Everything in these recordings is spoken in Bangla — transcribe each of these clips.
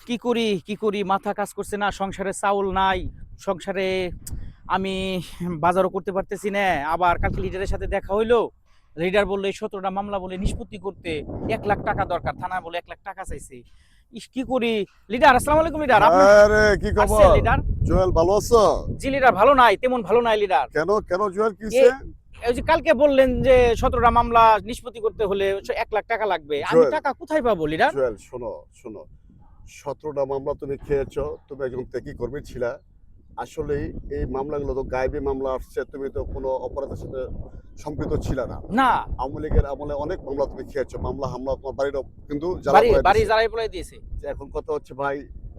কি করি কি করি, মাথা কাজ করছে না, সংসারে চাউল নাই, সংসারে আমি বাজারও করতে পারতেছি না। আবার কালকে লিডারের সাথে দেখা হইলো, লিডার বললো এই 17টা মামলা বলে নিষ্পত্তি করতে 1 লাখ টাকা দরকার, থানা বলে 1 লাখ টাকা চাইছে। ইস কি করি। লিডার আসসালামু আলাইকুম। লিডার আপনার আরে কি খবর লিডার? জুয়েল, ভালো আছো? জি লিডার, ভালো নাই, তেমন ভালো নাই লিডার। কেন কেন জুয়েল, কি এ ওই যে কালকে বললেন যে 17টা মামলা নিষ্পত্তি করতে হলে 1 লাখ টাকা লাগবে, আমি টাকা কোথায় পাবো লিডার? জুয়েল শোনো শোনো, 17টা মামলা তুমি খেয়েছো, তুমি একজন ত্যাগী কর্মী ছিলা। আসলে এই মামলাগুলো তো গায়েবী মামলা আসছে, তুমি তো কোনো অপরাধের সাথে সম্পৃক্ত ছিল না। না, আওয়ামী লীগের আমলে অনেক মামলা তুমি খেয়েছো, মামলা হামলা তোমার বাড়িরও কিন্তু বাড়ি জ্বালাই পোড়াই দিয়েছে। এখন কথা হচ্ছে ভাই,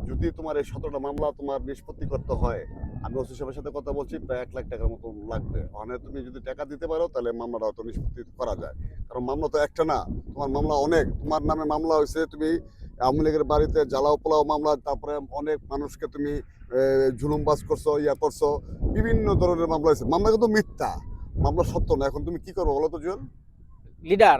যদি তোমার এই 17টা মামলা তোমার নিষ্পত্তি করতে হয়, আমি ওসি সাহেবের সাথে কথা বলছি, প্রায় 1 লাখ টাকার মতো লাগবে। মানে তুমি যদি টাকা দিতে পারো তাহলে মামলাটা হয়তো নিষ্পত্তি করা যায়। কারণ মামলা তো একটা না, তোমার মামলা অনেক, তোমার নামে মামলা হয়েছে, তুমি আওয়ামী লীগের বাড়িতে জ্বালাও পোলাও মামলা, তারপরে অনেক মানুষকে তুমি জুলুমবাজ করছো, ইয়া করছো, বিভিন্ন ধরনের মামলা হয়েছে। মামলা কিন্তু মিথ্যা, মামলা সত্য না। এখন তুমি কি করবো বলো তো জুয়েল? লিডার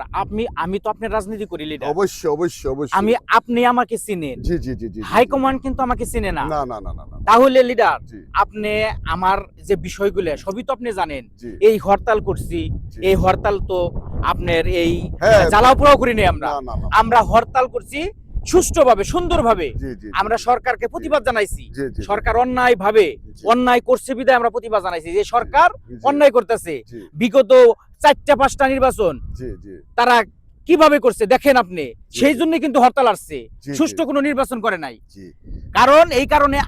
আমি তো আপনার রাজনীতি করি লিডার। অবশ্যই অবশ্যই অবশ্যই। আপনি আমাকে চিনেন, জি জি জি জি। হাই কমান্ড কিন্তু আমাকে চিনে না। না না না না না। তাহলে লিডার জি আপনি আমার যে বিষয়গুলো সবই তো আপনি জানেন। জি এই হরতাল করছি, জি। এই হরতাল তো আপনার এই হ্যাঁ, জ্বালাও পোড়াও করিনি আমরা। না না না। আমরা হরতাল করছি সুষ্ঠুভাবে, সুন্দরভাবে। জি জি। আমরা সরকারকে প্রতিবাদ জানাইছি। জি জি। সরকার অন্যায় ভাবে জি। অন্যায় করছে বিধায় আমরা প্রতিবাদ জানাইছি যে সরকার জি। অন্যায় করতেছে। জি বিগত 4টা 5টা নির্বাচন জি জি তারা কিভাবে করছে দেখেন আপনি। জি। সেই জন্য কিন্তু হরতাল আসছে, জি, জি। সুষ্ঠু কোনো নির্বাচন করে নাই। জি কারণ এই কারণে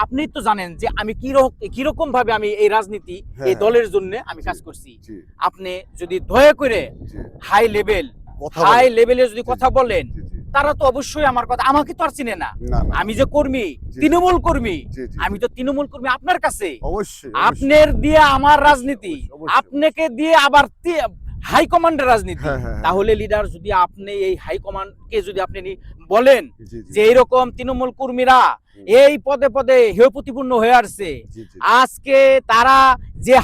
আপনি তো জানেন যে আমি কিরকম ভাবে আমি এই রাজনীতি, হ্যাঁ, এই দলের জন্য আমি জি, কাজ করছি। জি আপনি যদি দয়া করে জি। হাই কথা বলো। লেভেলে যদি জি, কথা বলেন, জি জি। তারা তো অবশ্যই আমার কথা, আমাকে তো আর চিনে না। না না। আমি যে কর্মী, জি, তৃণমূল কর্মী, জি জি। আমি তো তৃণমূল কর্মী আপনার কাছে। অবশ্যই আপনার দিয়ে আমার রাজনীতি, অবশ্যই। আপনাকে দিয়ে আবার হাই কমান্ডের রাজনীতি। হ্যাঁ, হ্যাঁ, হ্যাঁ। তাহলে লিডার যদি আপনি এই হাই কমান্ডকে যদি আপনি বলেন জি, জি। যে এইরকম তৃণমূল কর্মীরা এই পদে পদে হেয় প্রতিপূর্ণ হয়ে আসছে, জি, জি। আজকে তারা যে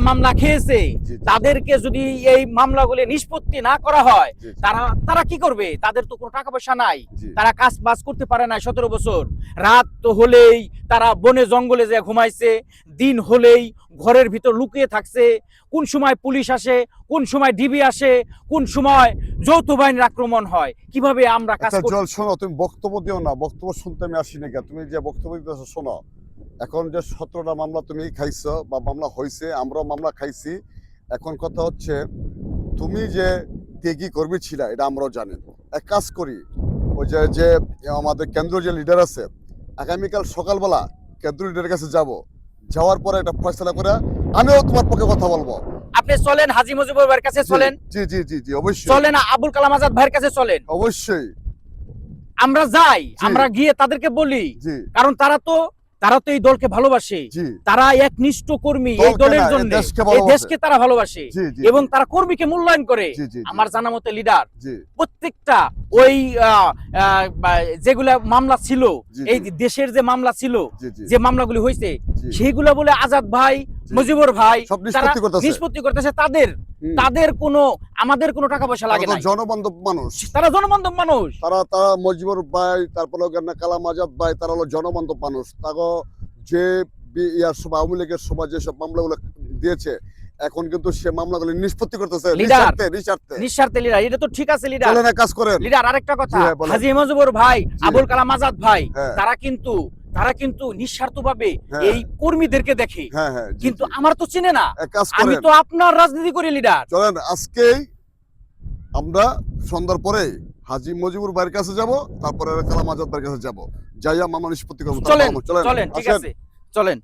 মামলা খেয়েছে, জি, জি। তাদেরকে যদি এই মামলাগুলি নিষ্পত্তি না করা হয়, জি, জি। তারা কি করবে? তাদের তো কোনো টাকা পয়সা নাই, জি। তারা কাজ বাজ করতে পারে না। 17 বছর রাত তো হলেই তারা বনে জঙ্গলে যে ঘুমাইছে, দিন হলেই ঘরের ভিতর লুকিয়ে থাকছে। কোন সময় পুলিশ আসে, কোন সময় ডিবি আসে, কোন সময় যৌথ বাহিনীর আক্রমণ হয়, কিভাবে আমরা কাজ আচ্ছা করি? জল শোনো, তুমি বক্তব্য দিও না, বক্তব্য শুনতে আমি আসি না কেন, তুমি যে বক্তব্য দিতেছো শোনো। এখন যে 17টা মামলা তুমি খাইছো বা মামলা হয়েছে, আমরাও মামলা খাইছি। এখন কথা হচ্ছে, তুমি যে ত্যাগী কর্মী ছিলা এটা আমরাও জানি। এক কাজ করি, ওই যে যে আমাদের কেন্দ্রীয় যে লিডার আছে, আগামীকাল সকালবেলা কেন্দ্রীয় লিডারের কাছে যাব, যাওয়ার পরে এটা ফয়সলা করে আমিও তোমার পক্ষে কথা বলবো। আপনি চলেন হাজী মুজিবুর ভাইয়ের কাছে, চলেন। জি জি জি জি অবশ্যই। চলেন আবুল কালাম আজাদ ভাইয়ের কাছে, চলেন। অবশ্যই। আমরা যাই, জি। আমরা গিয়ে তাদেরকে বলি, জি কারণ তারা তো এই দলকে ভালোবাসে। জি। তারা একনিষ্ঠ কর্মী এই দলকে দলের না, এই জন্য, দেশকে এই ভালোবাসে। দেশকে তারা ভালোবাসে জি জি। এবং তারা কর্মীকে মূল্যায়ন করে। জি জি। আমার জানা মতে লিডার জি প্রত্যেকটা ওই যেগুলা মামলা ছিল, জি, এই জি। দেশের যে মামলা ছিল, জি জি। যে মামলাগুলি হয়েছে, জি। সেইগুলা বলে আজাদ ভাই, জি। মুজিবুর ভাই সব তারা নিষ্পত্তি করতেছে। নিষ্পত্তি করতেছে। তাদের কোনো, আমাদের কোনো টাকা পয়সা লাগে তারা না। তো জনবান্ধব মানুষ। তারা জনবান্ধব মানুষ। তারা মজিবুর ভাই, তারপরে কালাম আজাদ ভাই, তারা হলো জনবান্ধব মানুষ। তাকে যে ইয়ার সভা, আওয়ামী লীগের সভা যেসব মামলাগুলো দিয়েছে, এখন কিন্তু সে মামলাগুলো নিষ্পত্তি করতেছে লিডার নিঃস্বার্থে। নিঃস্বার্থে লিডার, এটা তো ঠিক আছে লিডার। চলেন এক কাজ করেন লিডার আরেকটা কথা, জি, হ্যাঁ, বলেন। হাজী মুজিবুর ভাই, জি। আবুল কালাম আজাদ ভাই, হ্যাঁ। তারা কিন্তু নিঃস্বার্থভাবে হ্যাঁ। এই কর্মীদেরকে দেখে। হ্যাঁ হ্যাঁ জি, কিন্তু জি। আমার তো চিনে না। এক কাজ আমি করেন, তো আপনার রাজনীতি করি লিডার। চলেন আজকেই আমরা সন্ধ্যার পরে হাজী মজিবুর ভাইয়ের কাছে যাব, তারপরে কালাম আজাদ ভাইয়ের কাছে যাব, যাইয়া মামলা নিষ্পত্তি করবো। চলেন চলেন চলেন, ঠিক আসেন। আছে, চলেন।